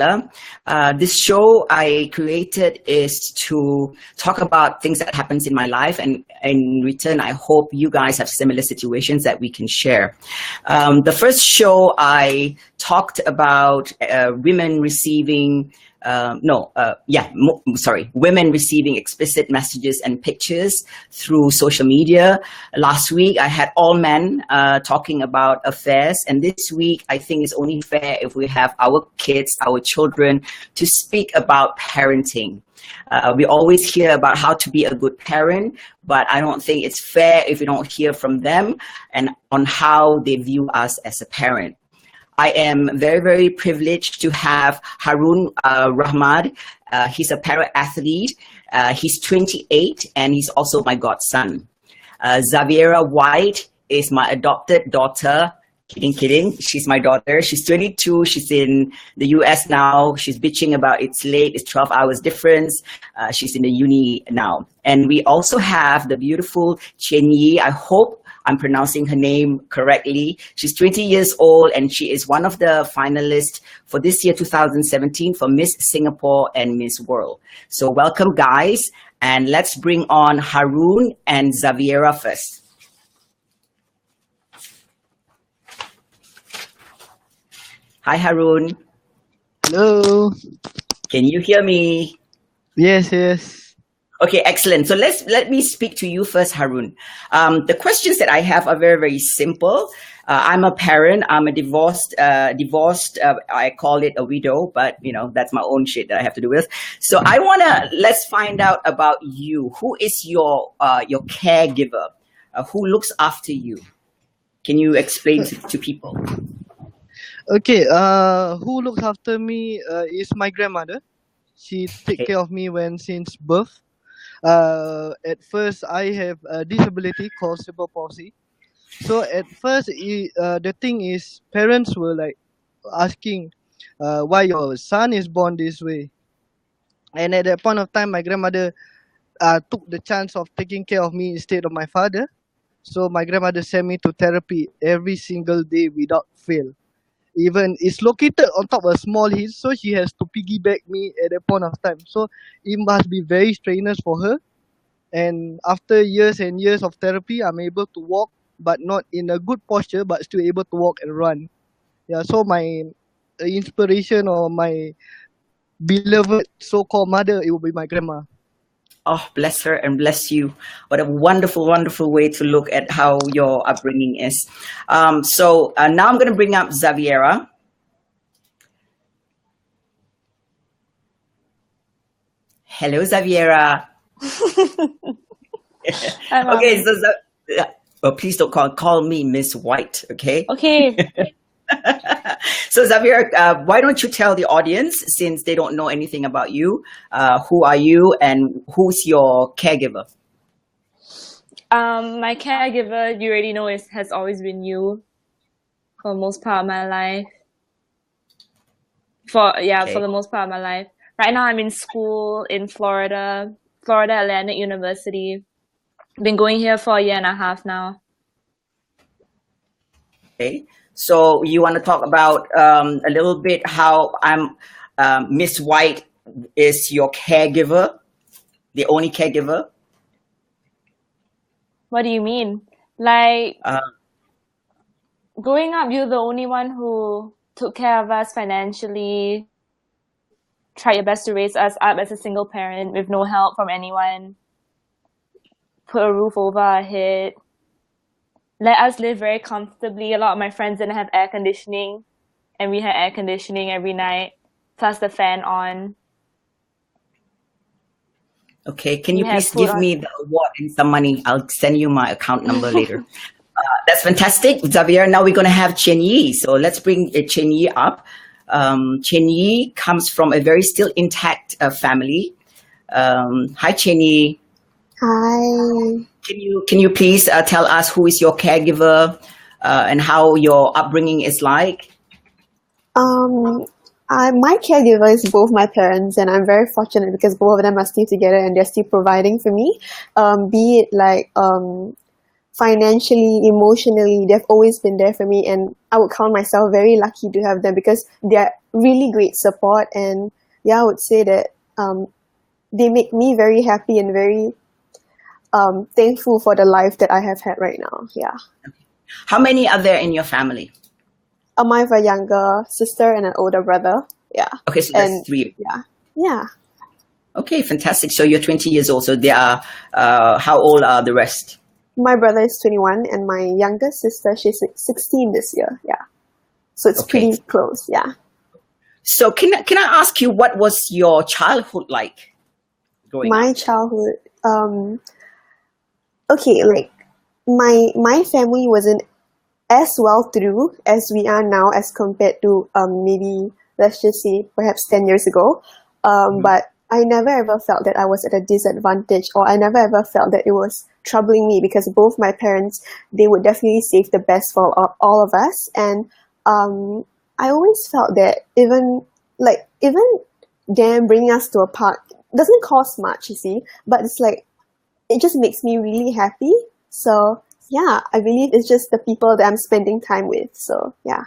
Laila. This show I created is to talk about things that happens in my life, and in return, I hope you guys have similar situations that we can share. The first show I talked about women receiving women receiving explicit messages and pictures through social media. Last week, I had all men talking about affairs, and this week, I think it's only fair if we have our kids, our children, to speak about parenting. We always hear about how to be a good parent, but I don't think it's fair if we don't hear from them and on how they view us as a parent. I am very, very privileged to have Harun Rahmad. He's a para-athlete. He's 28, and he's also my godson. Zaviera White is my adopted daughter. Kidding. She's my daughter. She's 22. She's in the US now. She's bitching about it's late. It's 12 hours difference. She's in the uni now. And we also have the beautiful Chen Yi. I hope I'm pronouncing her name correctly. She's 20 years old, and she is one of the finalists for this year, 2017, for Miss Singapore and Miss World. So welcome, guys. And let's bring on Harun and Zaviera first. Hi, Harun. Hello. Can you hear me? Yes. Okay, excellent. So let me speak to you first, Harun. The questions that I have are very, very simple. I'm a parent. I'm a divorced. I call it a widow, but that's my own shit that I have to do with. So let's find out about you. Who is your caregiver? Who looks after you? Can you explain to people? Okay. Who looks after me is my grandmother. She take care of me since birth. At first, I have a disability called cerebral palsy. So at first, the thing is, parents were like asking why your son is born this way. And at that point of time, my grandmother took the chance of taking care of me instead of my father. So my grandmother sent me to therapy every single day without fail. Even it's located on top of a small hill, so she has to piggyback me at that point of time. So it must be very strenuous for her. And after years and years of therapy, I'm able to walk, but not in a good posture, but still able to walk and run. Yeah, so my inspiration or my beloved so-called mother, it will be my grandma. Oh, bless her and bless you. What a wonderful, wonderful way to look at how your upbringing is. So now I'm going to bring up Zaviera. Hello, Zaviera. Okay, so please don't call me Miss White, okay? Okay. So Zaviera, why don't you tell the audience, since they don't know anything about you, who are you and who's your caregiver? My caregiver, you already know, has always been you for the most part of my life. For the most part of my life. Right now, I'm in school in Florida Atlantic University. Been going here for 1.5 years now. Okay. So you want to talk about a little bit how Miss White is your caregiver, the only caregiver? What do you mean? Like, growing up, you're the only one who took care of us financially, tried your best to raise us up as a single parent with no help from anyone, put a roof over our head, let us live very comfortably. A lot of my friends didn't have air conditioning, and we had air conditioning every night, plus the fan on. Okay, can you please give me the award and some money? I'll send you my account number later. That's fantastic, Xavier. Now we're going to have Chen Yi. So let's bring Chen Yi up. Chen Yi comes from a very still intact family. Hi, Chen Yi. Hi. Can you please tell us who is your caregiver and how your upbringing is like? My caregiver is both my parents, and I'm very fortunate because both of them are still together and they're still providing for me. Be it like financially, emotionally, they've always been there for me, and I would count myself very lucky to have them because they're really great support. And yeah, I would say that they make me very happy and very thankful for the life that I have had right now. Yeah. How many are there in your family? I have a younger sister and an older brother. Yeah. Okay, so that's And 3. yeah. Yeah. Okay, fantastic. So you're 20 years old. So they are, how old are the rest? My brother is 21 and my younger sister, she's 16 this year. Yeah. So it's Okay. pretty close. Yeah. So can I ask you, what was your childhood like growing up? My childhood, okay, like my family wasn't as well through as we are now as compared to maybe let's just say perhaps 10 years ago. But I never ever felt that I was at a disadvantage, or I never ever felt that it was troubling me, because both my parents, they would definitely save the best for all of us. And I always felt that even them bringing us to a park doesn't cost much, you see, but it's like it just makes me really happy. So yeah, I believe it's just the people that I'm spending time with. So yeah.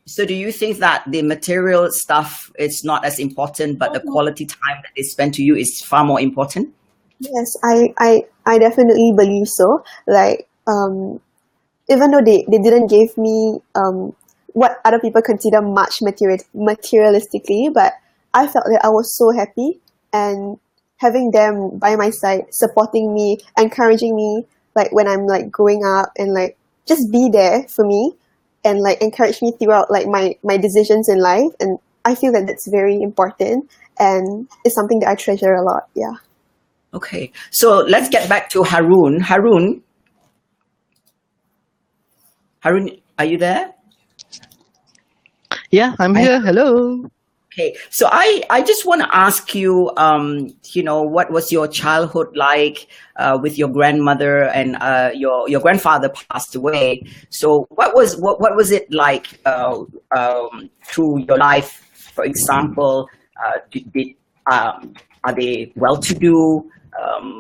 So do you think that the material stuff is not as important, but the quality time that they spend to you is far more important? Yes, I definitely believe so. Like, even though they didn't give me what other people consider much materialistically, but I felt that I was so happy, and having them by my side, supporting me, encouraging me, like when I'm like growing up, and like just be there for me, and like encourage me throughout like my decisions in life. And I feel that that's very important, and it's something that I treasure a lot. Yeah. Okay, so let's get back to Harun. Harun, are you there? Yeah, I'm here. Hello. Okay, so I just want to ask you, what was your childhood like with your grandmother, and your grandfather passed away. So what was it like through your life? For example, are they well-to-do?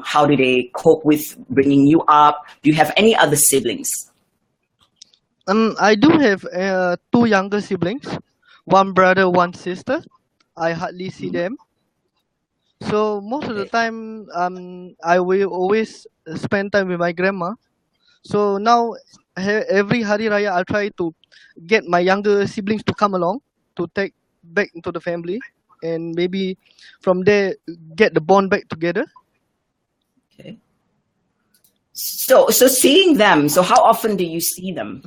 How do they cope with bringing you up? Do you have any other siblings? I do have 2 younger siblings, 1 brother, 1 sister. I hardly see them. So most of the time, I will always spend time with my grandma. So now, every Hari Raya, I'll try to get my younger siblings to come along to take back into the family, and maybe from there get the bond back together. Okay. So seeing them. So how often do you see them?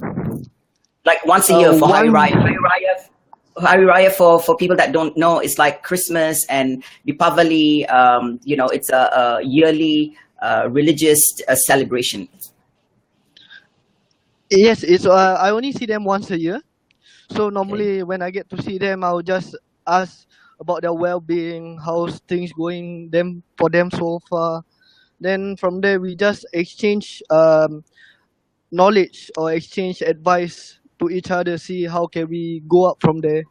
Like once a year for Hari Raya. Hari Raya for people that don't know, it's like Christmas and Deepavali. It's a yearly religious celebration. Yes, it's I only see them once a year. So normally when I get to see them, I'll just ask about their well-being, how's things going for them so far. Then from there we just exchange knowledge or exchange advice to each other, see how can we go up from there,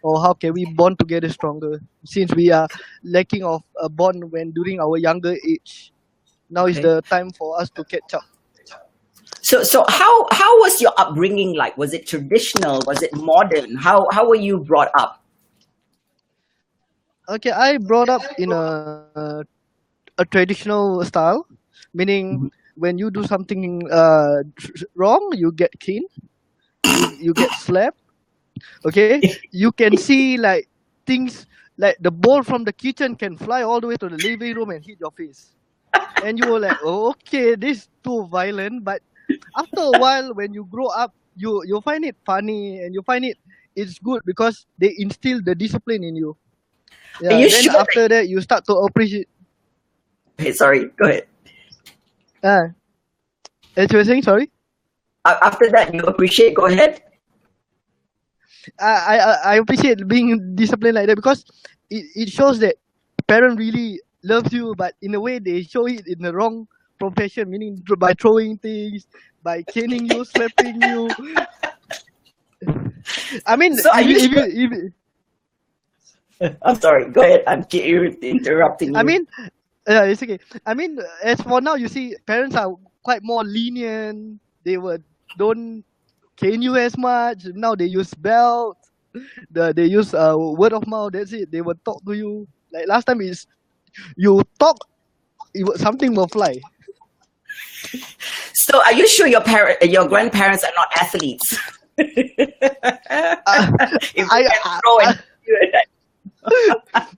or how can we bond together stronger, since we are lacking of a bond when during our younger age. Now is Okay. the time for us to catch up. So how was your upbringing like? Was it traditional? Was it modern? How were you brought up? Okay, I brought up in a traditional style, meaning when you do something wrong, you get caned, you get slapped. Okay, you can see like things like the ball from the kitchen can fly all the way to the living room and hit your face, and you were like, oh, okay, this is too violent. But after a while, when you grow up, you find it funny, and you find it's good because they instill the discipline in you. Are Yeah, you then sure? after that you start to appreciate. Hey, sorry, go ahead. As you were saying, sorry. After that, you appreciate. Go ahead. I appreciate being disciplined like that, because it shows that parent really loves you, but in a way they show it in the wrong profession, meaning by throwing things, by caning you, slapping you. I mean, So are you if sure? you, I'm sorry. Go ahead. I'm interrupting you. I mean, it's okay. I mean, as for now, you see, parents are quite more lenient. They don't cane you as much. Now they use belt. They use word of mouth. That's it. They will talk to you. Like last time is you talk, something will fly. So are you sure your grandparents are not athletes? If I, you can I, throw and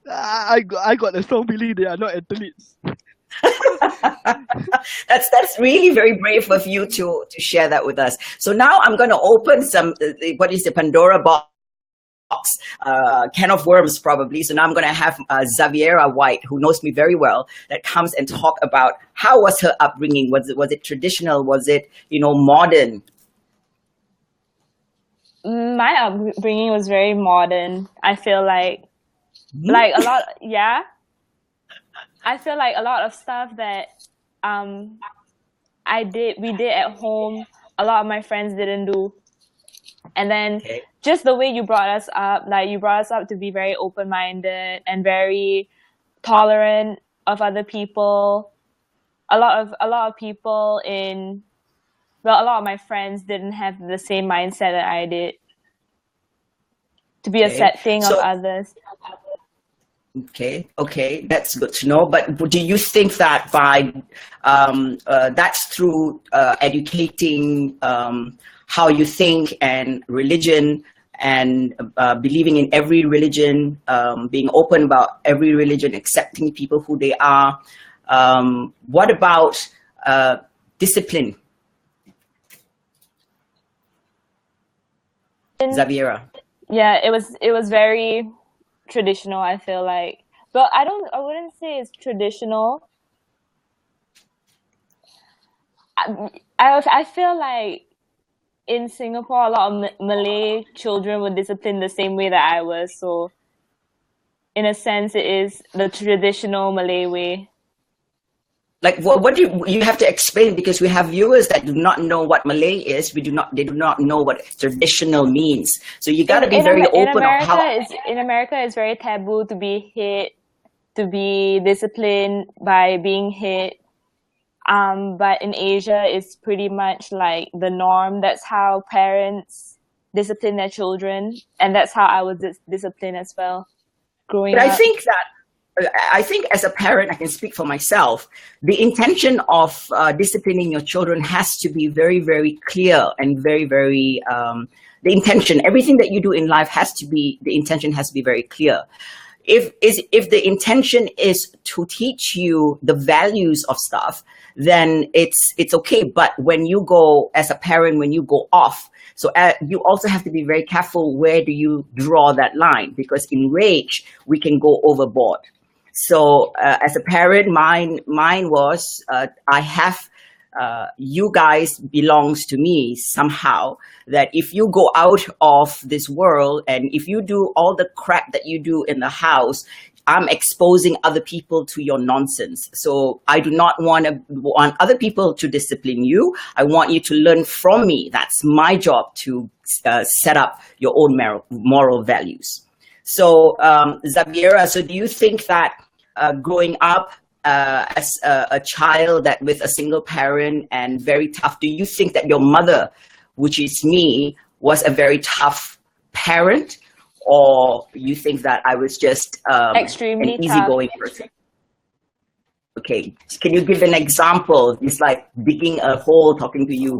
I got a strong feeling they are not athletes. that's really very brave of you to share that with us. So now I'm going to open some what is the Pandora box, can of worms probably. So now I'm going to have Xaviera White, who knows me very well, that comes and talk about how was her upbringing. Was it traditional? Was it modern? My upbringing was very modern. I feel like a lot. Yeah, I feel like a lot of stuff that we did at home, a lot of my friends didn't do. And then just the way you brought us up, like you brought us up to be very open-minded and very tolerant of other people. A lot of people a lot of my friends didn't have the same mindset that I did, to be accepting of others. Okay, that's good to know. But do you think that by that's through educating how you think and religion and believing in every religion, being open about every religion, accepting people who they are? What about discipline? Xaviera. Yeah, it was very traditional, I feel like. But I wouldn't say it's traditional. I feel like in Singapore, a lot of Malay children were disciplined the same way that I was. So in a sense, it is the traditional Malay way. Like what do you have to explain, because we have viewers that do not know what Malay is. They do not know what traditional means. So you got to be very open on how. In America, it's very taboo to be hit, to be disciplined by being hit. But in Asia, it's pretty much like the norm. That's how parents discipline their children, and that's how I was disciplined as well growing up. I think as a parent, I can speak for myself, the intention of disciplining your children has to be very, very clear and very, very, the intention, everything that you do in life the intention has to be very clear. If the intention is to teach you the values of stuff, then it's okay. But when you go, as a parent, when you go off, so you also have to be very careful, where do you draw that line? Because in rage, we can go overboard. So as a parent, mine was, I have, you guys belongs to me somehow, that if you go out of this world and if you do all the crap that you do in the house, I'm exposing other people to your nonsense. So I do not want other people to discipline you. I want you to learn from me. That's my job, to set up your own moral values. So Xaviera, so do you think that growing up as a child that with a single parent and very tough, do you think that your mother, which is me, was a very tough parent? Or you think that I was just extremely an easygoing person? Okay, can you give an example? It's like digging a hole talking to you.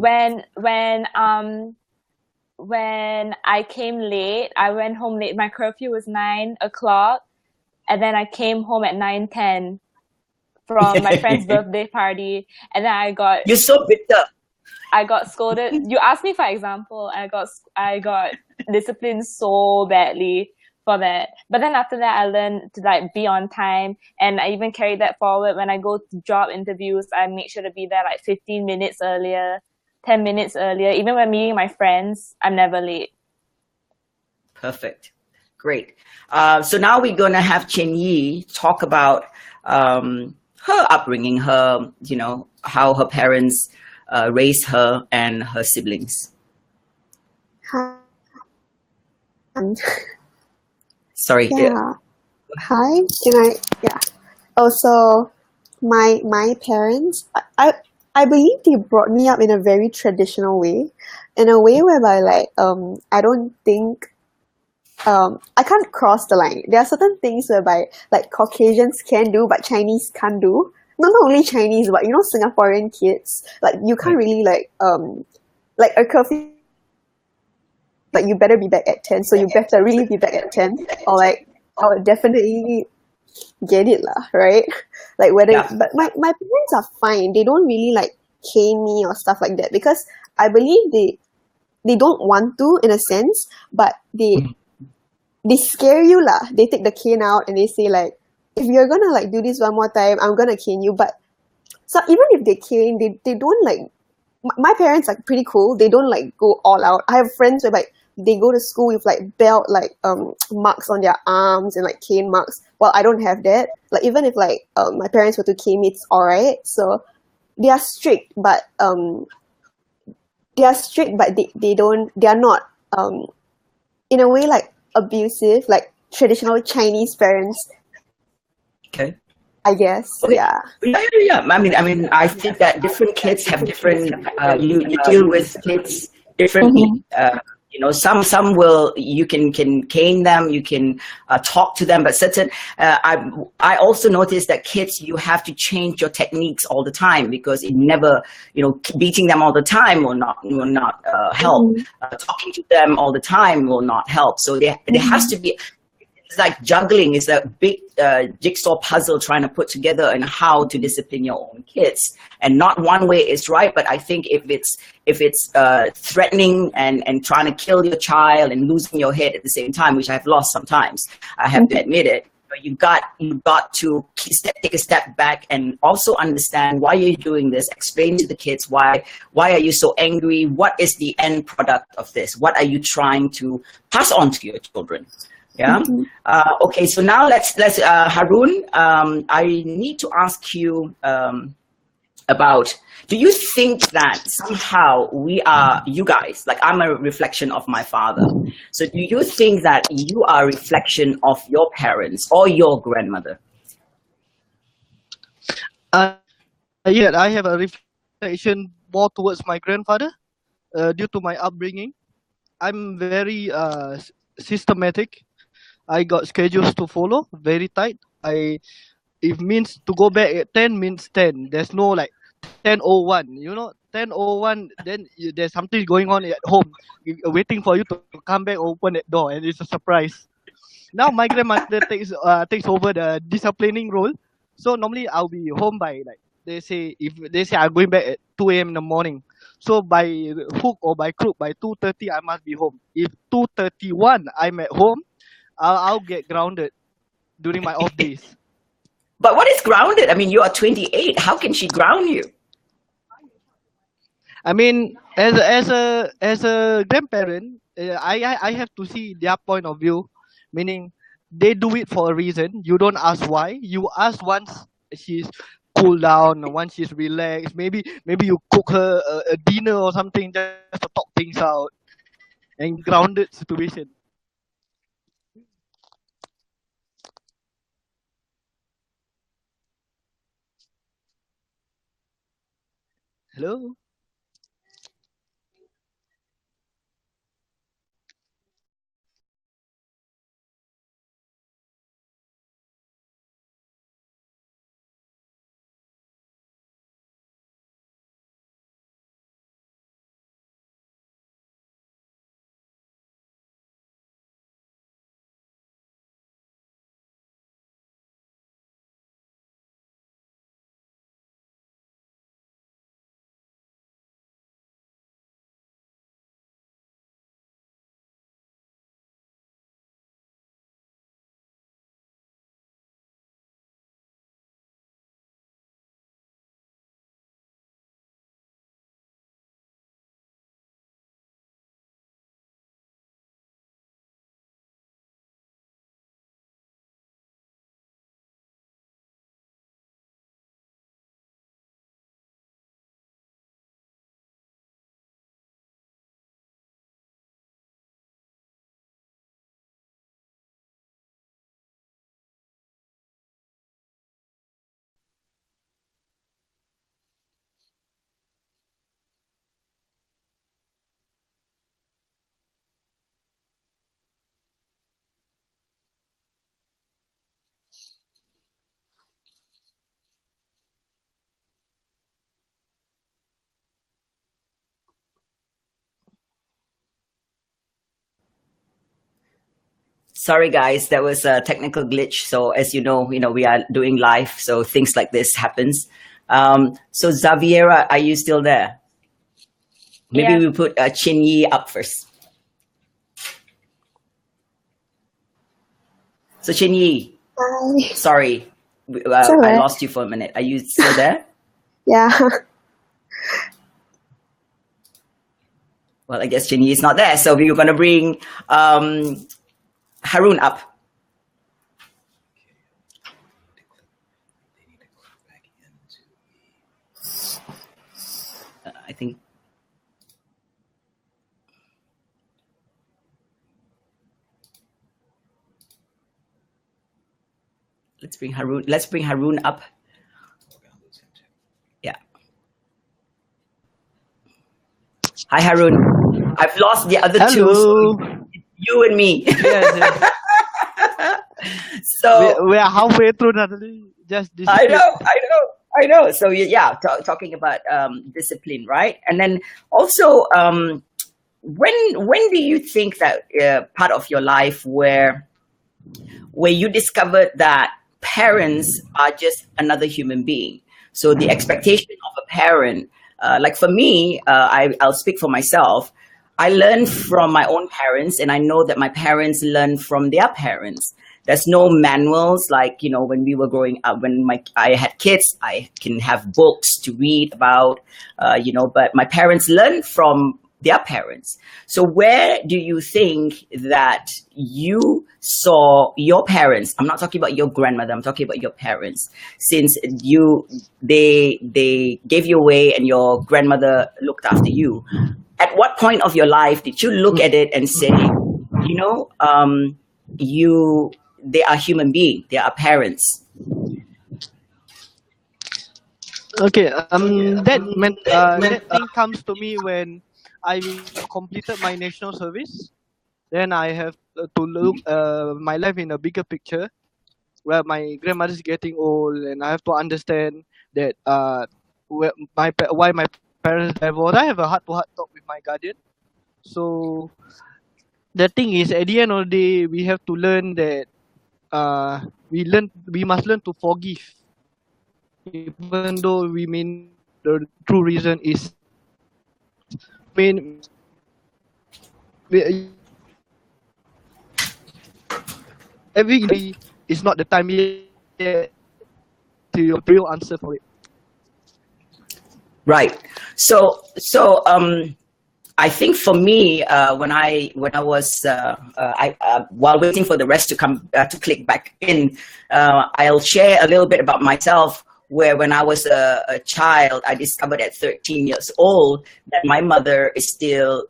When I came late, I went home late. My curfew was 9 o'clock, and then I came home at 9:10 from my friend's birthday party, and then You're so bitter. I got scolded. You asked me for example. I got disciplined so badly for that. But then after that, I learned to like be on time, and I even carried that forward. When I go to job interviews, I make sure to be there like 15 minutes earlier, 10 minutes earlier. Even when meeting my friends, I'm never late. Perfect. Great. So now we're going to have Chen Yi talk about her upbringing, how her parents raised her and her siblings. Hi. Sorry. Yeah. Hi. Can I? Yeah. Also, my parents. I believe they brought me up in a very traditional way, in a way whereby like I don't think I can't cross the line. There are certain things whereby like Caucasians can do but Chinese can't do. Not only Chinese but Singaporean kids, like you can't Right. really like a curfew, like you better be back at 10, so you better really be back at 10, or like I would definitely get it lah, right? Like whether Yeah. but my parents are fine. They don't really like cane me or stuff like that because I believe they don't want to in a sense, but they scare you lah. They take the cane out and they say like, if you're gonna like do this one more time, I'm gonna cane you. But so even if they cane, they don't like my parents are pretty cool. They don't like go all out. I have friends where like they go to school with like belt like marks on their arms and like cane marks. Well, I don't have that. Like even if like my parents were to cane me, it's alright. So they are strict, but they are not in a way like abusive like traditional Chinese parents, Okay. I guess. Okay. Yeah. Yeah. I mean, I think that different kids have different. You deal with kids differently. Some will you can cane them, you can talk to them, but certain. I also noticed that kids you have to change your techniques all the time because it never beating them all the time will not help. Talking to them all the time will not help. So there has to be. It's like juggling. It's a big jigsaw puzzle trying to put together and how to discipline your own kids. And not one way is right, but I think if it's threatening and trying to kill your child and losing your head at the same time, which I've lost sometimes, I have to admit it. But you got to take a step back and also understand why you're doing this. Explain to the kids why are you so angry? What is the end product of this? What are you trying to pass on to your children? Yeah. Okay. So now let's Harun. I need to ask you about. Do you think that somehow you guys, like I'm a reflection of my father. So do you think that you are a reflection of your parents or your grandmother? Yeah, I have a reflection more towards my grandfather due to my upbringing. I'm very systematic. I got schedules to follow, very tight. If means to go back at 10 means 10. There's no like 10:01. 10:01. Then there's something going on at home, waiting for you to come back, open that door, and it's a surprise. Now my grandmother takes over the disciplining role. So normally I'll be home by like if they say I'm going back at 2 a.m. in the morning. So by hook or by crook by 2:30 I must be home. If 2:31 I'm at home, I'll get grounded during my off days. But what is grounded? I mean, you are 28. How can she ground you? I mean, as a grandparent, I have to see their point of view, meaning they do it for a reason. You don't ask why. You ask once she's cooled down, once she's relaxed. Maybe you cook her a dinner or something just to talk things out and grounded situation. Hello. Sorry, guys, that was a technical glitch. So as you know, we are doing live, so things like this happens. So Xaviera, are you still there? Maybe Yeah. we put Chin Yi up first. So Chin Yi, Hi. sorry, It's I alright. lost you for a minute. Are you still there? Yeah. Well, I guess Chin Yi is not there. So we're going to bring Harun up. I think. Let's bring Harun up. Yeah. Hi, Harun. I've lost the other two. Hello. So you and me. Yes, yes. So We are halfway through, Natalie. Just I disappeared. know. So yeah, talking about discipline, right? And then also, when do you think that part of your life where you discovered that parents are just another human being? So the expectation of a parent, like for me, I'll speak for myself. I learned from my own parents, and I know that my parents learned from their parents. There's no manuals like when we were growing up. When I had kids, I can have books to read about, But my parents learned from their parents. So where do you think that you saw your parents? I'm not talking about your grandmother. I'm talking about your parents. Since they gave you away, and your grandmother looked after you. At what point of your life did you look at it and say, they are human beings, they are parents? Okay. That thing comes to me when I completed my national service. Then I have to look my life in a bigger picture, where my grandmother is getting old, and I have to understand that why my parents divorced. I have a heart-to-heart talk with my guardian. So the thing is, at the end of the day, we have to learn that we must learn to forgive, even though we mean the true reason is mean we- every is not the time yet to your real answer for it. Right. So I think for me, when I was while waiting for the rest to come to click back in, I'll share a little bit about myself. Where when I was a child, I discovered at 13 years old that my mother is still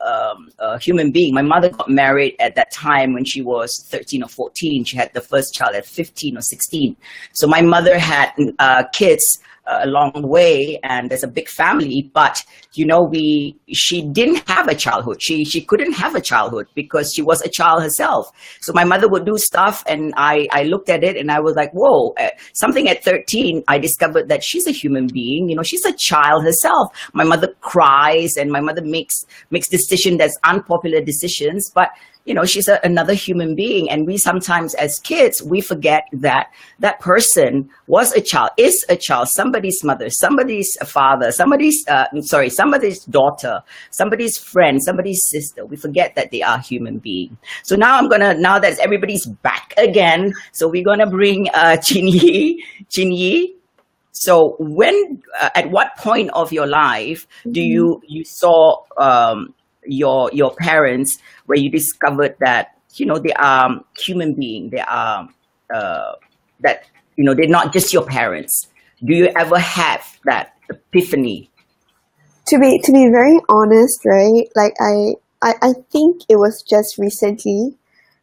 a human being. My mother got married at that time when she was 13 or 14. She had the first child at 15 or 16. So my mother had kids along the way, and there's a big family, but she didn't have a childhood. She couldn't have a childhood because she was a child herself. So my mother would do stuff, and I looked at it and I was like, whoa, something at 13, I discovered that she's a human being. She's a child herself. My mother cries, and my mother makes decisions that's unpopular decisions, but she's another human being. And we sometimes as kids, we forget that that person was a child, is a child, somebody's mother, somebody's father, somebody's daughter, somebody's friend, somebody's sister. We forget that they are human being. So now now that everybody's back again, so we're gonna bring Chin Yi. So at what point of your life do you saw your parents, where you discovered that they are human beings, they are that they're not just your parents? Do you ever have that epiphany? To be very honest, right? Like I think it was just recently,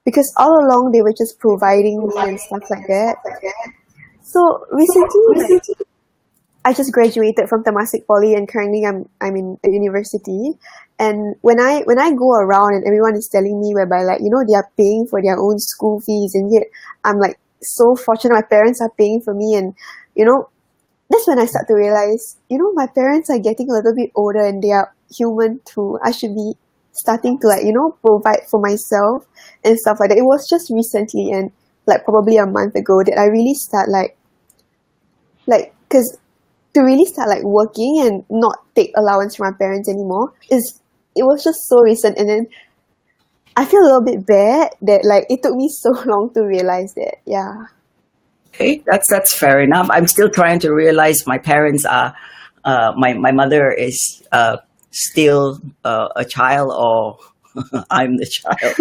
because all along they were just providing me and stuff like that. So recently, like, I just graduated from Temasek Poly, and currently I'm in a university. And when I go around and everyone is telling me whereby, like, they are paying for their own school fees, and yet I'm like so fortunate my parents are paying for me. And that's when I start to realize, my parents are getting a little bit older and they are human too. I should be starting to like, provide for myself and stuff like that. It was just recently and like probably a month ago that I really start because to really start like working and not take allowance from my parents anymore it was just so recent. And then I feel a little bit bad that like it took me so long to realize that. Yeah. Okay, that's fair enough. I'm still trying to realize my parents are, my mother is still a child, or I'm the child.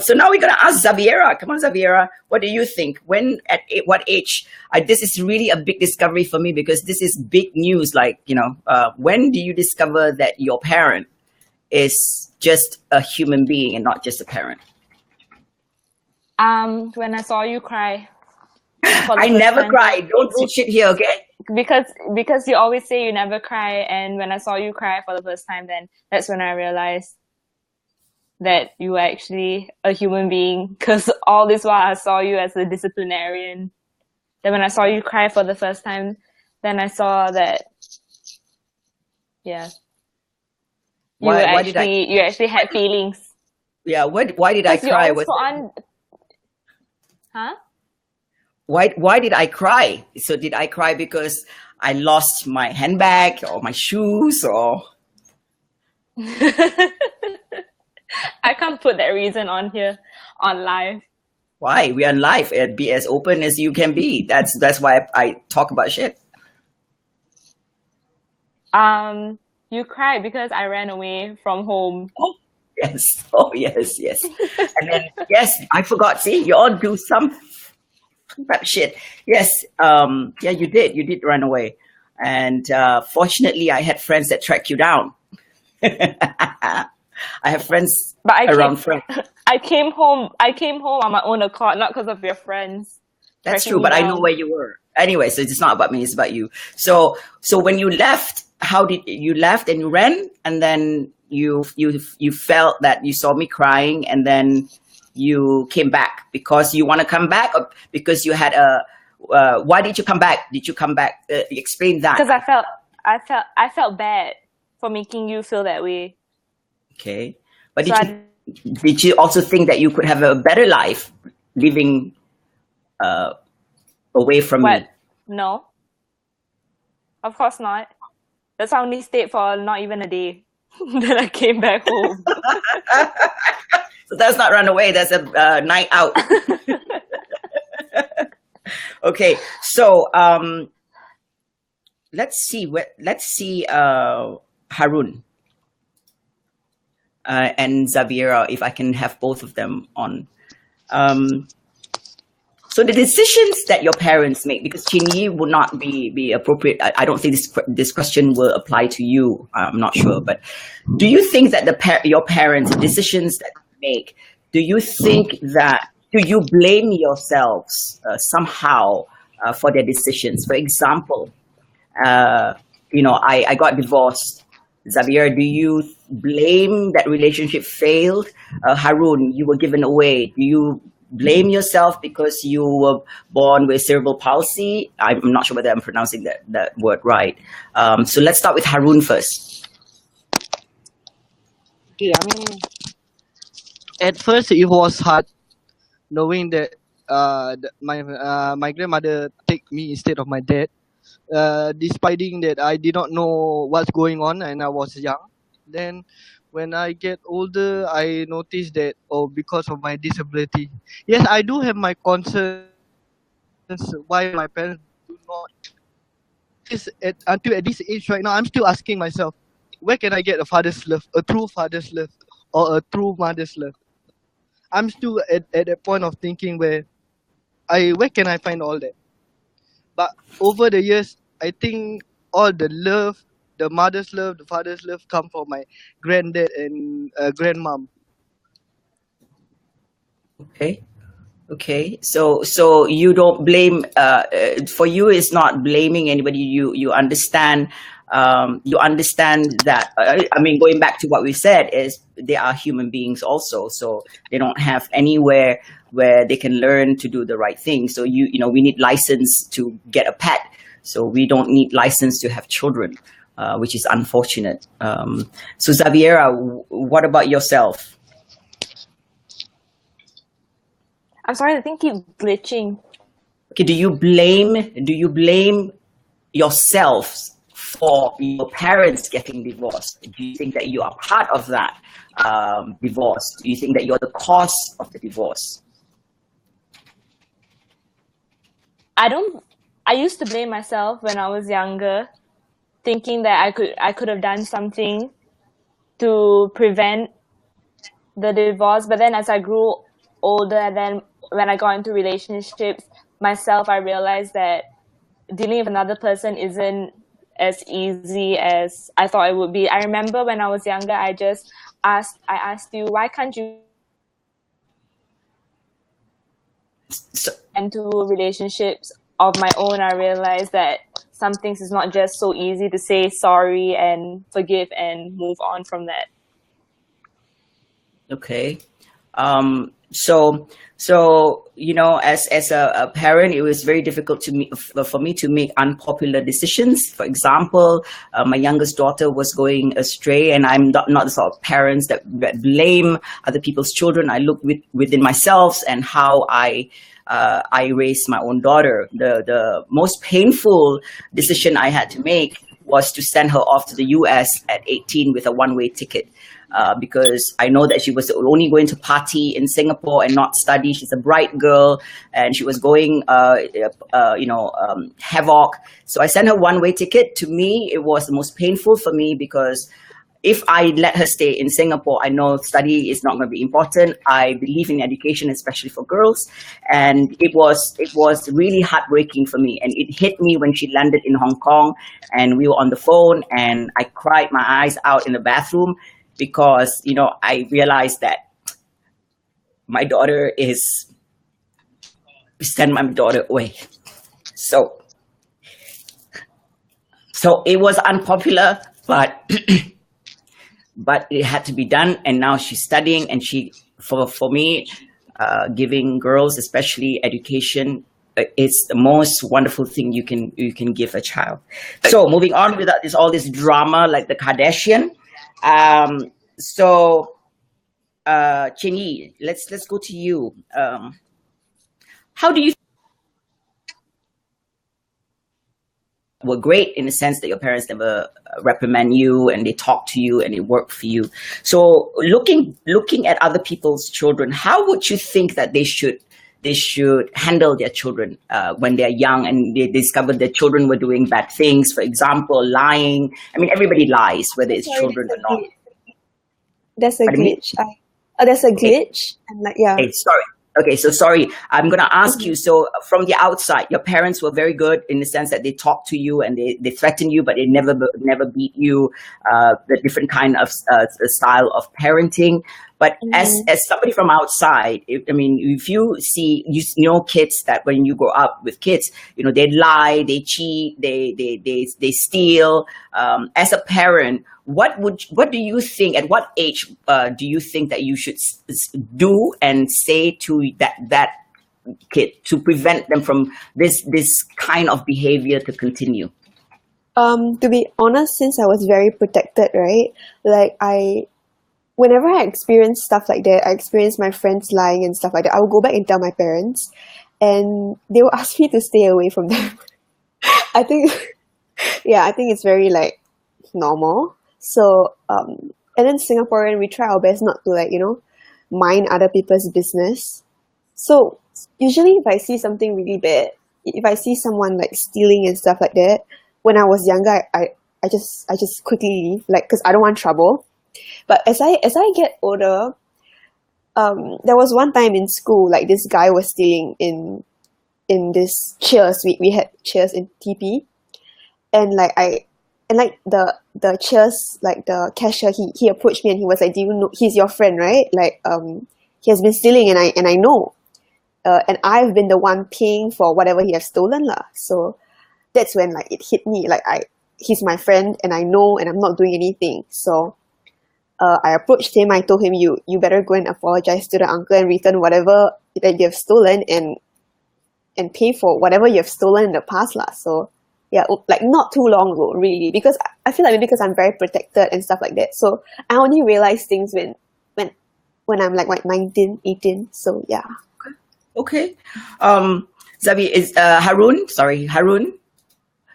So now we're gonna ask Xaviera. Come on, Xaviera. What do you think? At what age? This is really a big discovery for me because this is big news. Like, when do you discover that your parent is just a human being and not just a parent? When I saw you cry. I never cry. Don't do shit here, okay? Because you always say you never cry, and when I saw you cry for the first time, then that's when I realized that you were actually a human being. Because all this while I saw you as a disciplinarian. Then when I saw you cry for the first time, then I saw that, yeah, you actually had feelings. Yeah. Why did I cry? Huh? Why did I cry? So did I cry because I lost my handbag or my shoes or? I can't put that reason on here, on live. Why? We are on live. Be as open as you can be. That's why I talk about shit. You cried because I ran away from home. Oh, yes. Oh, yes. And then, yes, I forgot. See, you all do some shit. Yes. Yeah, you did. You did run away. And fortunately, I had friends that track you down. I have friends friends. I came home on my own accord, not because of your friends. That's true, but I know where you were. Anyway, so it's not about me, it's about you. So when you left, how did you left and you ran, and then you felt that you saw me crying, and then you came back because you want to come back, or because you had why did you come back? Did you come back? Explain that. Because I felt bad for making you feel that way. Okay, but did you also think that you could have a better life living away from me? No, of course not. That's why I only stayed for not even a day. Then I came back home. So that's not run away. That's a night out. Okay, so let's see Harun and Xaviera, if I can have both of them on. So the decisions that your parents make, because Chinyi would not be appropriate. I don't think this question will apply to you. I'm not sure, but do you think that your parents' decisions that they make, do you blame yourselves somehow for their decisions? For example, I got divorced. Xavier, do you blame that relationship failed? Harun, you were given away. Do you blame yourself because you were born with cerebral palsy? I'm not sure whether I'm pronouncing that word right. So let's start with Harun first. Okay, I mean, at first it was hard knowing that my grandmother take me instead of my dad. Despite that I did not know what's going on and I was young. Then when I get older, I noticed that because of my disability, yes, I do have my concerns why my parents do not. Until at this age right now, I'm still asking myself, where can I get a father's love, a true father's love, or a true mother's love? I'm still at that point of thinking where can I find all that? But over the years, I think all the love, the mother's love, the father's love, come from my granddad and grandmom. Okay. So you don't blame. For you, it's not blaming anybody. You understand. You understand that. I mean, going back to what we said, is they are human beings also. So they don't have anywhere where they can learn to do the right thing. So we need license to get a pet. So we don't need license to have children. which is unfortunate. So Xaviera, what about yourself? I'm sorry, the thing keeps glitching. Okay, do you blame yourself for your parents getting divorced? Do you think that you are part of that divorce? Do you think that you're the cause of the divorce? I used to blame myself when I was younger, thinking that I could have done something to prevent the divorce. But then as I grew older, and then when I got into relationships myself, I realized that dealing with another person isn't as easy as I thought it would be. I remember when I was younger, I asked you, why can't you So, into relationships of my own? I realized that some things is not just so easy to say sorry and forgive and move on from that. okay. So you know, as a parent, it was very difficult for me to make unpopular decisions. For example, my youngest daughter was going astray, and I'm not the sort of parents that blame other people's children. I look within myself and how I raised my own daughter. The most painful decision I had to make was to send her off to the US at 18 with a one-way ticket. Because I know that she was only going to party in Singapore and not study. She's a bright girl, and she was going, havoc. So I sent her one-way ticket. To me, it was the most painful for me because if I let her stay in Singapore, I know study is not going to be important. I believe in education, especially for girls, and it was really heartbreaking for me. And it hit me when she landed in Hong Kong, and we were on the phone, and I cried my eyes out in the bathroom. Because, you know, I realized that my daughter send my daughter away. So it was unpopular, but but it had to be done. And now she's studying, and for me, giving girls, especially education, it's the most wonderful thing you can give a child. So moving on without all this drama like the Kardashian. Chin Yi, let's go to you. How do you were great in the sense that your parents never reprimand you and they talk to you and they work for you. So looking at other people's children, how would you think that they should handle their children when they're young and they discover their children were doing bad things? For example, lying. I mean, everybody lies, whether it's children or not. There's a glitch. There's a glitch. And like, yeah. Hey, sorry. Okay, so sorry. I'm going to ask you, so from the outside, your parents were very good in the sense that they talk to you and they threaten you, but they never beat you, the different kind of style of parenting. But as somebody from outside, if you see, you know, kids that when you grow up with kids, you know, they lie, they cheat, they steal. As a parent, what do you think? At what age do you think that you should do and say to that kid to prevent them from this kind of behavior to continue? To be honest, since I was very protected, right? Like whenever I experience stuff like that, I experience my friends lying and stuff like that, I will go back and tell my parents, and they will ask me to stay away from them. I think it's very like normal. So, and then Singaporean, we try our best not to like, you know, mind other people's business. So usually if I see something really bad, if I see someone like stealing and stuff like that, when I was younger, I just quickly leave, like, because I don't want trouble. But as I get older, there was one time in school, like this guy was stealing in this Cheers. We had Cheers in TP, and the Cheers, like the cashier, he approached me and he was like, "Do you know he's your friend, right? Like he has been stealing and I know, and I've been the one paying for whatever he has stolen lah." So that's when like it hit me, like he's my friend and I know and I'm not doing anything. So I approached him. I told him, you better go and apologize to the uncle and return whatever that you have stolen and pay for whatever you have stolen in the past lah. So yeah, like not too long ago, really, because I feel like maybe because I'm very protected and stuff like that. So I only realize things when I'm like 19, 18. So yeah. Okay. Zabi is Harun.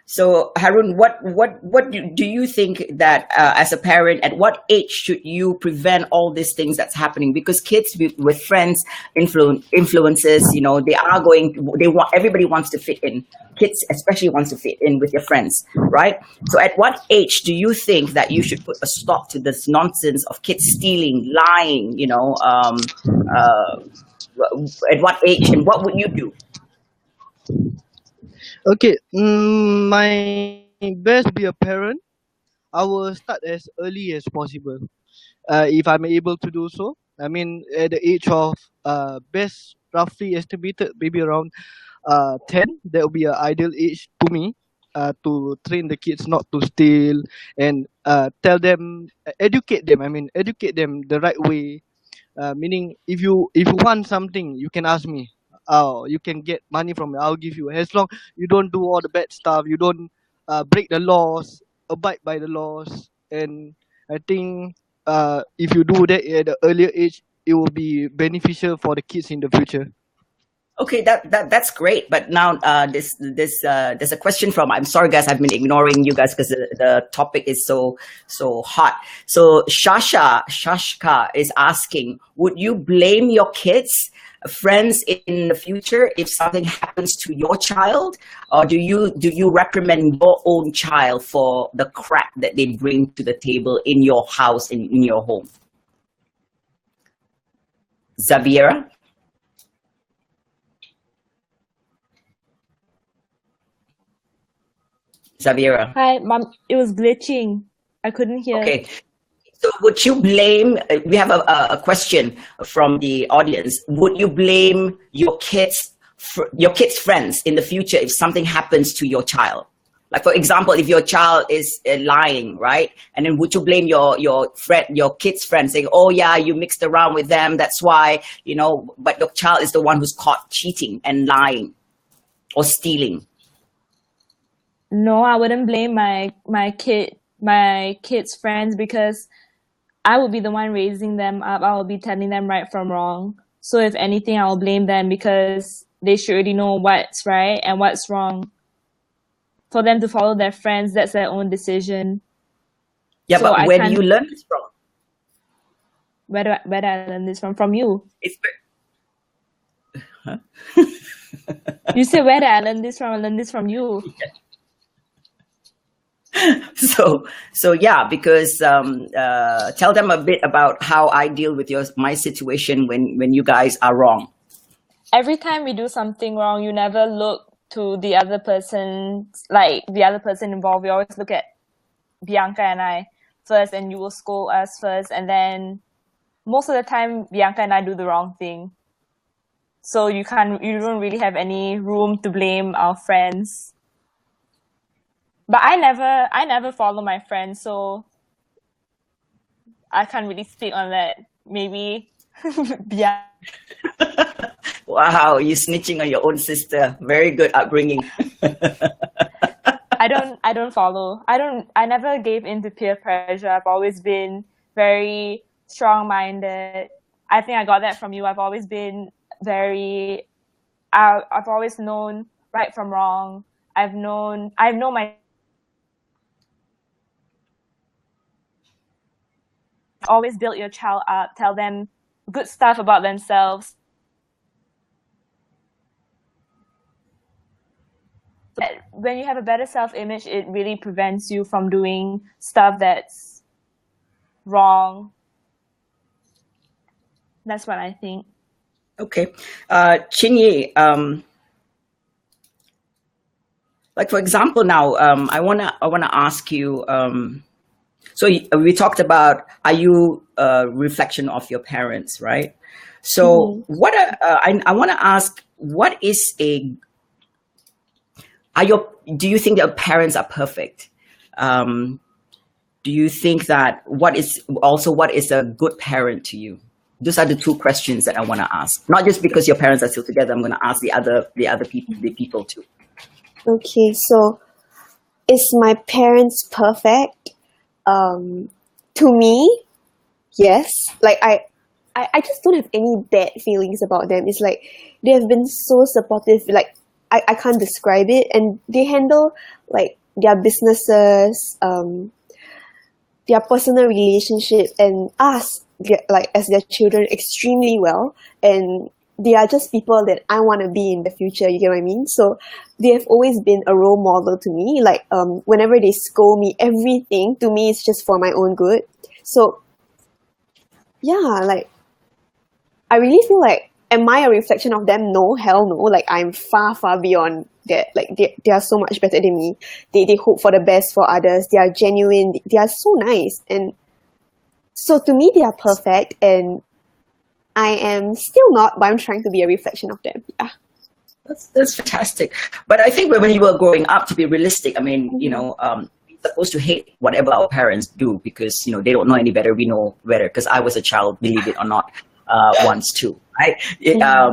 So Harun, what do you think that as a parent, at what age should you prevent all these things that's happening? Because kids with friends, influences, you know, everybody wants to fit in. Kids especially wants to fit in with your friends, right? So at what age do you think that you should put a stop to this nonsense of kids stealing, lying, you know, at what age, and what would you do? Okay, my best be a parent. I will start as early as possible. If I'm able to do so. I mean, at the age of best roughly estimated maybe around 10, that will be an ideal age to me, to train the kids not to steal, and tell them, educate them. I mean, educate them the right way. Meaning, if you want something, you can ask me. You can get money from me. I'll give you, as long you don't do all the bad stuff. You don't break the laws, abide by the laws, and I think if you do that at an earlier age, it will be beneficial for the kids in the future. Okay, that's great. But now there's a question from. I'm sorry, guys. I've been ignoring you guys because the topic is so hot. So Shashka is asking: would you blame your kids, friends in the future if something happens to your child, or do you reprimand your own child for the crap that they bring to the table in your house, in your home? Zabiera? Zabiera. Hi, Mom. It was glitching. I couldn't hear. Okay. So would you blame, we have a question from the audience. Would you blame your kids' friends in the future if something happens to your child? Like, for example, if your child is lying, right? And then would you blame your kid's friend, saying, oh yeah, you mixed around with them, that's why, you know, but your child is the one who's caught cheating and lying or stealing? No, I wouldn't blame my kids' friends, because I would be the one raising them up. I will be telling them right from wrong. So if anything, I'll blame them, because they should already know what's right and what's wrong. For them to follow their friends, that's their own decision. Yeah, so but where do you learn this from? Where do I learn this from? From you. Huh? You say, where did I learn this from? I learned this from you. So yeah, because tell them a bit about how I deal with my situation when you guys are wrong. Every time we do something wrong, you never look to the other person, like the other person involved. We always look at Bianca and I first, and you will scold us first, and then most of the time Bianca and I do the wrong thing. So you don't really have any room to blame our friends. But I never follow my friends, so I can't really speak on that. Maybe Bianca. Wow, you're snitching on your own sister. Very good upbringing. I don't follow. I never gave in to peer pressure. I've always been very strong-minded. I think I got that from you. I've always been I've always known right from wrong. I've known my always build your child up, tell them good stuff about themselves. When you have a better self-image, it really prevents you from doing stuff that's wrong. That's what I think. Okay. Chinye, like, for example, now, I wanna ask you, so we talked about, are you a reflection of your parents, right? So I want to ask, do you think that parents are perfect? Do you think that what is a good parent to you? Those are the two questions that I want to ask. Not just because your parents are still together. I'm going to ask the other people too. Okay, so is my parents perfect? To me, yes. Like I just don't have any bad feelings about them. It's like they have been so supportive. Like I can't describe it, and they handle like their businesses, their personal relationship, and us like as their children extremely well. And they are just people that I want to be in the future. You get what I mean? So they have always been a role model to me. Like whenever they scold me, everything to me is just for my own good. So yeah, like I really feel like, am I a reflection of them? No, hell no. Like I'm far, far beyond that. Like they are so much better than me. They hope for the best for others. They are genuine. They are so nice. And so to me, they are perfect. And I am still not, but I'm trying to be a reflection of them. Yeah. That's fantastic. But I think when you were growing up, to be realistic, I mean, you know, we're supposed to hate whatever our parents do because, you know, they don't know any better. We know better. Because I was a child, believe it or not, once too. Right?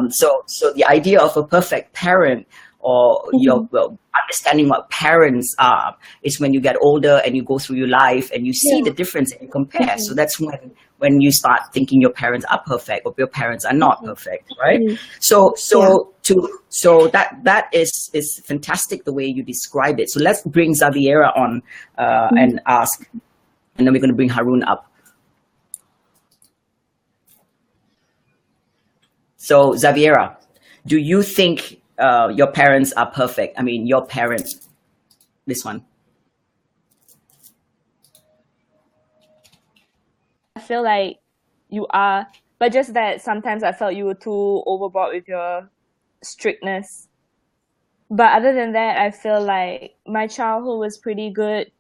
So the idea of a perfect parent or your understanding what parents are is when you get older and you go through your life and you see the difference and you compare. So that's when you start thinking your parents are perfect or your parents are not perfect, right? So that is fantastic the way you describe it. So let's bring Xaviera on and ask, and then we're going to bring Harun up. So Xaviera, do you think your parents are perfect? I mean, your parents, this one. I feel like you are, but just that sometimes I felt you were too overboard with your strictness. But other than that, I feel like my childhood was pretty good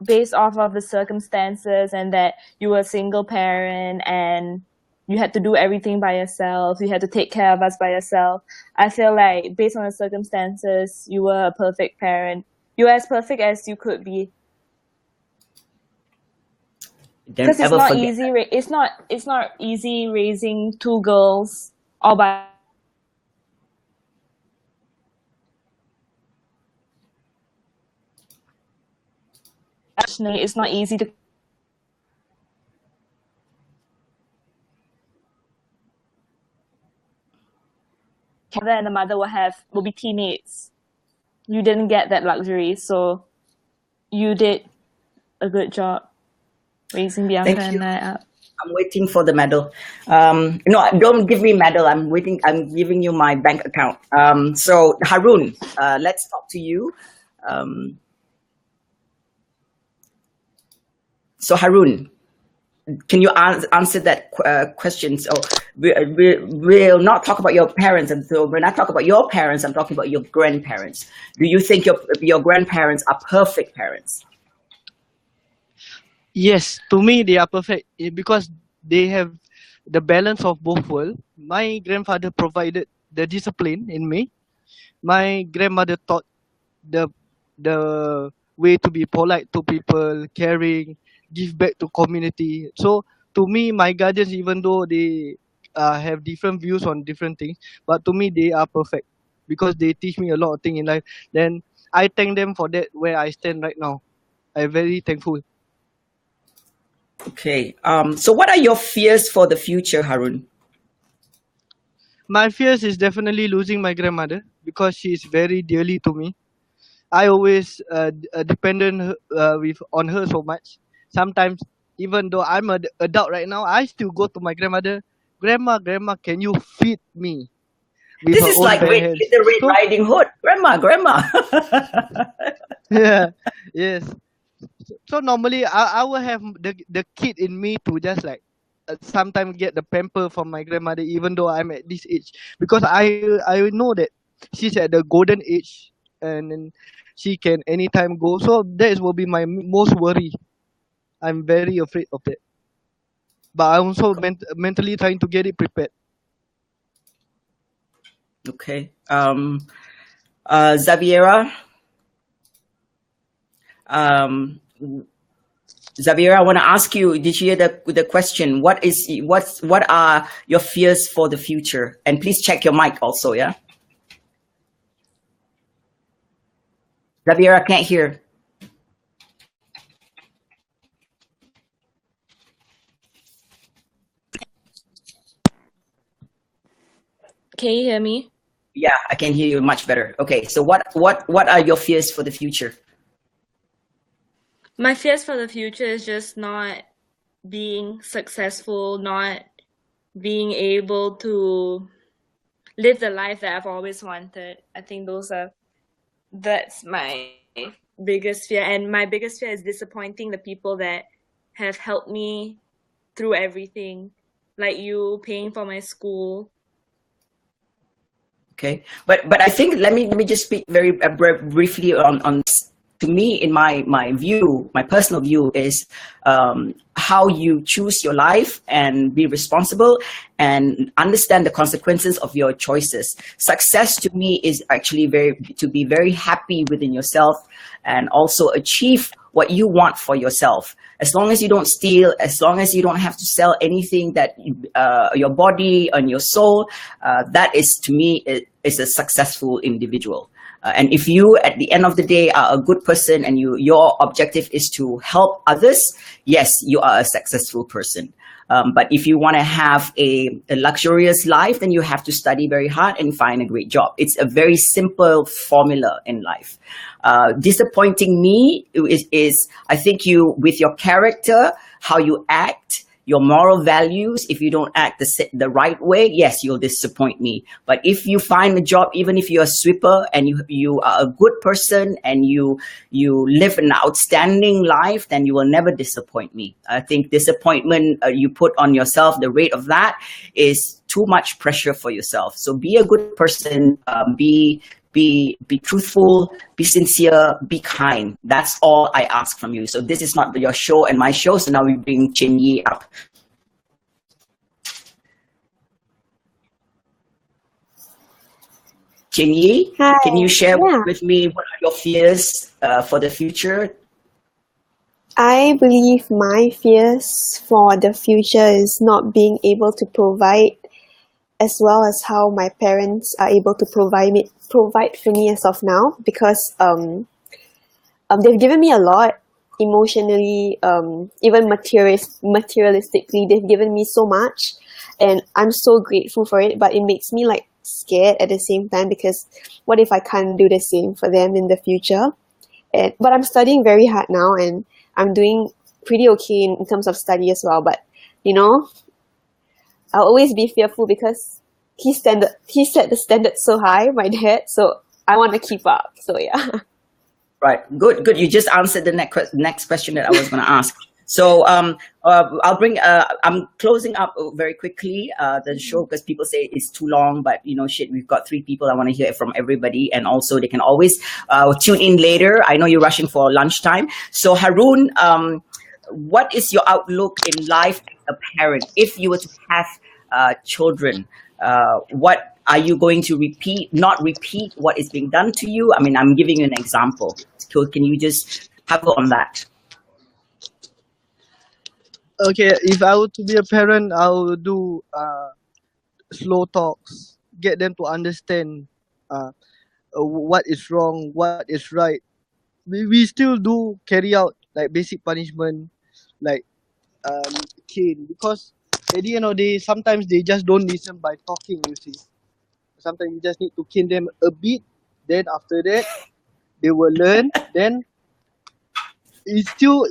based off of the circumstances and that you were a single parent and you had to do everything by yourself. You had to take care of us by yourself. I feel like based on the circumstances, you were a perfect parent. You were as perfect as you could be. Because it's not easy. It's not easy raising two girls all by. It's not easy to. Father and the mother will be teammates. You didn't get that luxury, so you did a good job raising Bianca and I up. I'm waiting for the medal. No, don't give me medal. I'm waiting. I'm giving you my bank account. So Harun, let's talk to you. So Harun, can you answer that question? So we'll not talk about your parents, and so when I talk about your parents, I'm talking about your grandparents. Do you think your grandparents are perfect parents? Yes, to me they are perfect because they have the balance of both worlds. My grandfather provided the discipline in me. My grandmother taught the way to be polite to people, caring, give back to community. So to me, my guardians, even though they have different views on different things, but to me they are perfect because they teach me a lot of things in life. Then I thank them for that where I stand right now. I'm very thankful. Okay. So what are your fears for the future, Harun? My fears is definitely losing my grandmother because she is very dearly to me. I always dependent on her so much. Sometimes, even though I'm an adult right now, I still go to my grandmother. Grandma, can you feed me? With This her is own like bare hands. the Red Riding Hood. Grandma. Yeah, yes. So normally I will have the kid in me to just like sometimes get the pamper from my grandmother even though I'm at this age because I know that she's at the golden age and then she can anytime go. So that will be my most worry. I'm very afraid of that. But I'm also mentally trying to get it prepared. Okay. Xaviera. Xaviera, I want to ask you, did you hear the question? What are your fears for the future? And please check your mic also, yeah? Xavier, I can't hear. Can you hear me? Yeah, I can hear you much better. Okay, so what are your fears for the future? My fears for the future is just not being successful, not being able to live the life that I've always wanted. I think that's my biggest fear. And my biggest fear is disappointing the people that have helped me through everything, like you paying for my school. Okay, but I think let me just speak very briefly on to me, in my view, my personal view is how you choose your life and be responsible and understand the consequences of your choices. Success to me is actually to be very happy within yourself and also achieve what you want for yourself. As long as you don't steal, as long as you don't have to sell anything that your body and your soul, that is to me is a successful individual. And if you, at the end of the day, are a good person and your objective is to help others, yes, you are a successful person. But if you want to have a luxurious life, then you have to study very hard and find a great job. It's a very simple formula in life. Disappointing me is I think you, with your character, how you act, your moral values, if you don't act the right way, yes, you'll disappoint me. But if you find a job, even if you're a sweeper and you are a good person and you live an outstanding life, then you will never disappoint me. I think disappointment you put on yourself, the rate of that is too much pressure for yourself. So be a good person, be truthful, be sincere, be kind. That's all I ask from you. So this is not your show and my show. So now we bring Chin Yi up. Chin Yi, Hi. can you share Yeah. with me what are your fears for the future? I believe my fears for the future is not being able to provide as well as how my parents are able to provide for me as of now, because they've given me a lot emotionally, even materialistically. They've given me so much, and I'm so grateful for it. But it makes me like scared at the same time, because what if I can't do the same for them in the future? But I'm studying very hard now, and I'm doing pretty okay in terms of study as well. But you know, I'll always be fearful because he set the standard so high, my dad. So I want to keep up. So yeah. Right. Good. You just answered the next question that I was going to ask. So I'll bring. I'm closing up very quickly the show because people say it's too long. But you know, shit, we've got 3 people. I want to hear it from everybody, and also they can always tune in later. I know you're rushing for lunchtime. So Harun, what is your outlook in life as a parent? If you were to have children, what are you going to not repeat what is being done to you? I mean, I'm giving you an example. So can you just have on that? Okay, if I were to be a parent, I would do slow talks, get them to understand what is wrong, what is right. We still do carry out like basic punishment, like cane, because at the end of the day, sometimes they just don't listen by talking. You see, sometimes you just need to cane them a bit. Then after that, they will learn. Then it's still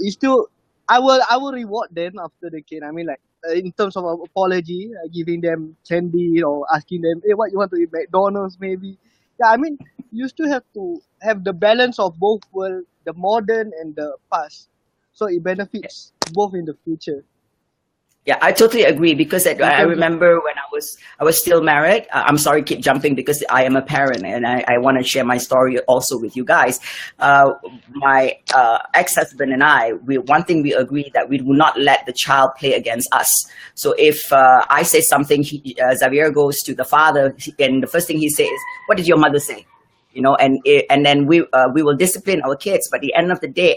I will reward them after the cane. I mean, like in terms of apology, giving them candy or asking them, hey, what you want to eat, McDonald's maybe. Yeah, I mean, you still have to have the balance of both world, the modern and the past, so it benefits both in the future. Yeah, I totally agree because I remember when I was still married. I'm sorry, keep jumping because I am a parent and I want to share my story also with you guys. My ex-husband and I, one thing we agreed that we will not let the child play against us. So if I say something, Xavier goes to the father and the first thing he says is, "What did your mother say?" You know, and then we will discipline our kids. But at the end of the day,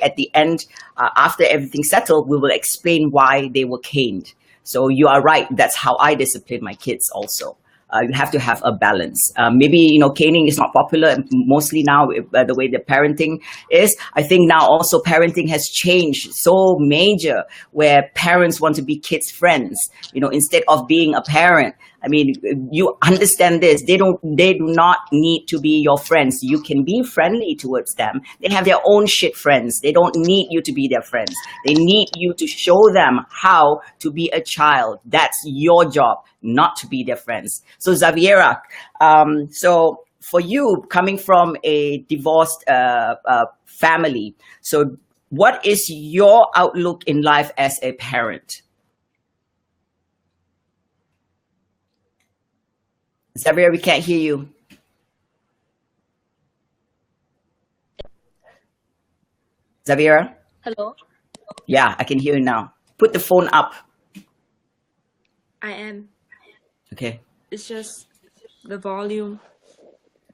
after everything settled, we will explain why they were caned. So you are right. That's how I discipline my kids also. You have to have a balance. Maybe, caning is not popular mostly now, the way the parenting is. I think now also parenting has changed so major, where parents want to be kids' friends, instead of being a parent. I mean, you understand this. They do not need to be your friends. You can be friendly towards them. They have their own shit friends. They don't need you to be their friends. They need you to show them how to be a child. That's your job, not to be their friends. So Xaviera, so for you, coming from a divorced family, so what is your outlook in life as a parent? Xavier, we can't hear you. Xavier? Hello? Yeah, I can hear you now. Put the phone up. I am. Okay. It's just the volume.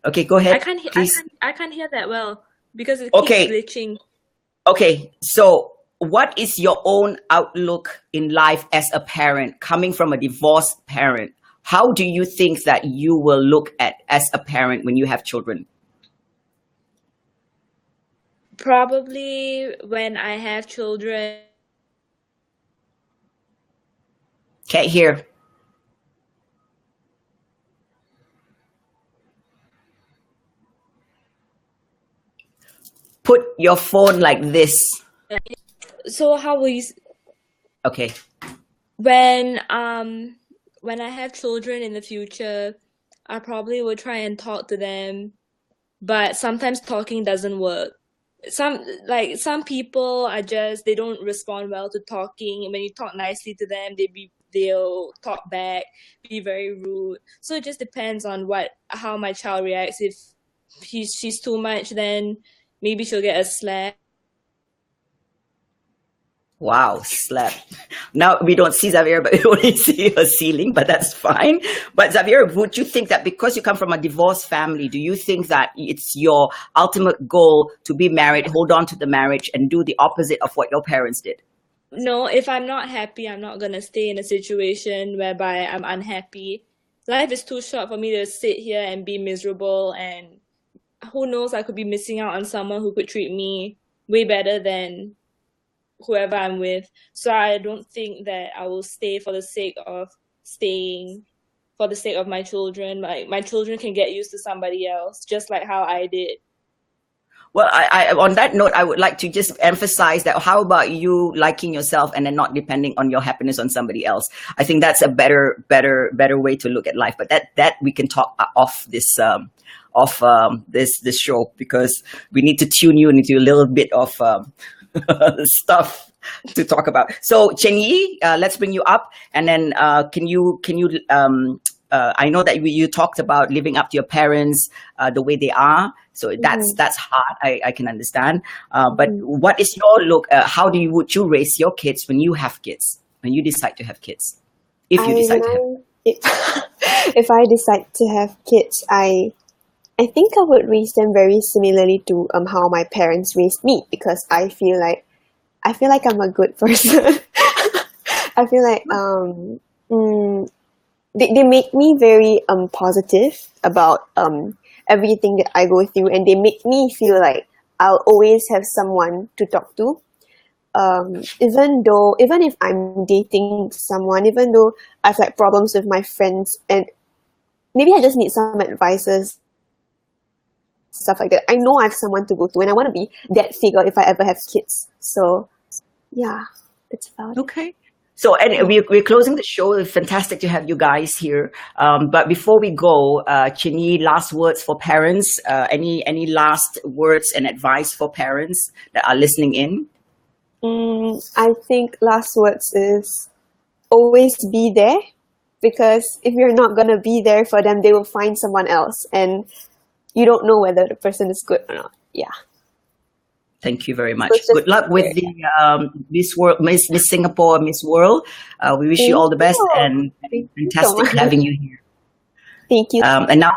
Okay, go ahead. I can't hear that well because it Okay. keeps glitching. Okay, so what is your own outlook in life as a parent, coming from a divorced parent? How do you think that you will look at as a parent when you have children? Probably when I have children. Can't hear. Put your phone like this. So how will you? Okay. When I have children in the future, I probably will try and talk to them, but sometimes talking doesn't work. Some people are just, they don't respond well to talking, and when you talk nicely to them, they'll talk back, be very rude. So it just depends on how my child reacts. If she's too much, then maybe she'll get a slap. Wow, slap. Now we don't see Xavier, but we only see her ceiling, but that's fine. But Xavier, would you think that because you come from a divorced family, do you think that it's your ultimate goal to be married, hold on to the marriage, and do the opposite of what your parents did? No, if I'm not happy, I'm not gonna stay in a situation whereby I'm unhappy. Life is too short for me to sit here and be miserable, and who knows, I could be missing out on someone who could treat me way better than whoever I'm with. So I don't think that I will stay for the sake of staying, for the sake of my children. My children can get used to somebody else, just like how I did. Well, I on that note, I would like to just emphasize that how about you liking yourself and then not depending on your happiness on somebody else? I think that's a better way to look at life. But that we can talk off this this show, because we need to tune you into a little bit of stuff to talk about. So Chen Yi, let's bring you up, and then can you I know that you talked about living up to your parents the way they are, so that's hard. I can understand, but what is your look? How would you raise your kids when you have kids, when you decide to have kids, if you decide to have? If I decide to have kids, I think I would raise them very similarly to how my parents raised me, because I feel like I'm a good person. I feel like they make me very positive about everything that I go through, and they make me feel like I'll always have someone to talk to. Even if I'm dating someone, even though I've like problems with my friends, and maybe I just need some advices, stuff like that, I know I have someone to go to, and I want to be that figure if I ever have kids. So yeah, that's about it. Okay. So, and we're closing the show. It's fantastic to have you guys here. But before we go, Chin Yi, last words for parents. Any last words and advice for parents that are listening in? I think last words is always be there, because if you're not gonna be there for them, they will find someone else, and you don't know whether the person is good or not. Yeah. Thank you very much. Good luck with the Miss World, Miss Singapore, Miss World. We wish you all the best, and fantastic having you here. Thank you. And now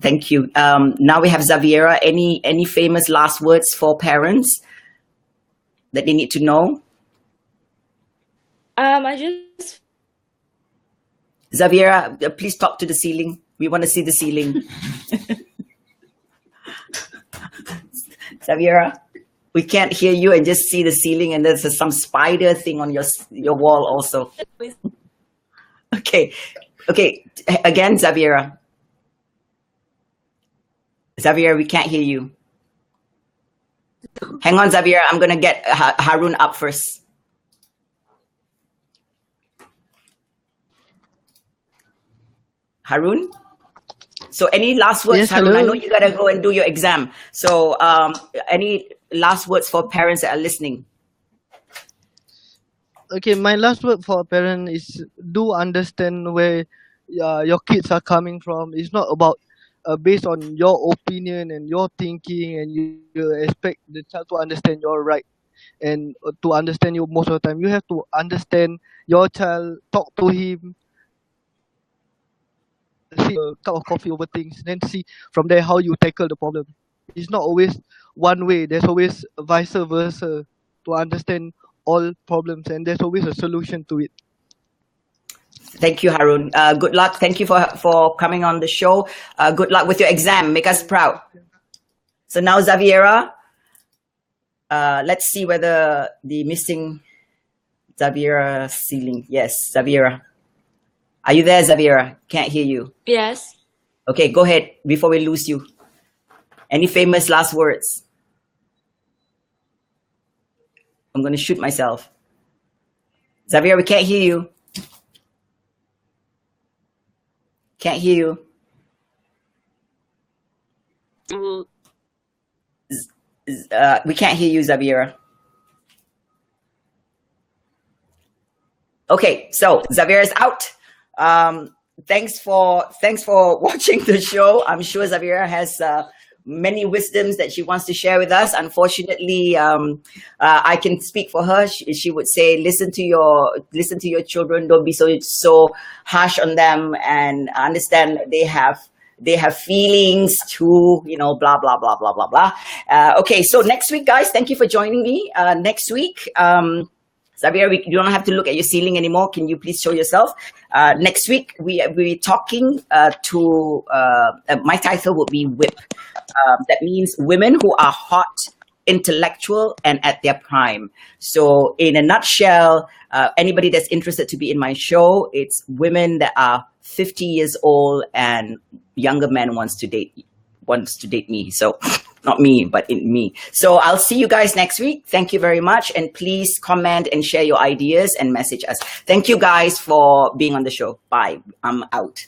thank you. Now we have Xaviera. Any famous last words for parents that they need to know? I just Xaviera, please talk to the ceiling. We want to see the ceiling. Xaviera, we can't hear you and just see the ceiling, and there's some spider thing on your wall also. Okay. Again, Xaviera. Xaviera, we can't hear you. Hang on, Xaviera. I'm gonna get Harun up first. Harun? So any last words, Yes, Harun? hello. I know you gotta go and do your exam. So any last words for parents that are listening? Okay, my last word for a parent is do understand where your kids are coming from. It's not about based on your opinion and your thinking, and you expect the child to understand your right and to understand you most of the time. You have to understand your child, talk to him, see a cup of coffee over things, then see from there how you tackle the problem. It's not always one way. There's always vice versa to understand all problems, and there's always a solution to it. Thank you, Harun. Good luck. Thank you for coming on the show. Good luck with your exam. Make us proud. So now, Xaviera, let's see whether the missing Xaviera ceiling. Yes, Xaviera. Are you there, Xaviera? Can't hear you. Yes. Okay, go ahead before we lose you. Any famous last words? I'm going to shoot myself. Xaviera, we can't hear you. Can't hear you. We can't hear you, Xaviera. Okay, so Xaviera is out. Thanks for watching the show. I'm sure Xaviera has many wisdoms that she wants to share with us. Unfortunately, I can speak for her. She would say, listen to your children. Don't be so harsh on them, and understand they have feelings too, blah, blah, blah, blah, blah, blah. Okay, so next week, guys, thank you for joining me. Next week, Xaviera, you don't have to look at your ceiling anymore. Can you please show yourself? Next week, we're talking to, my title will be WHIP. That means women who are hot, intellectual, and at their prime. So in a nutshell, anybody that's interested to be in my show, it's women that are 50 years old and younger men wants to date me. So not me, but in me. So I'll see you guys next week. Thank you very much. And please comment and share your ideas and message us. Thank you guys for being on the show. Bye. I'm out.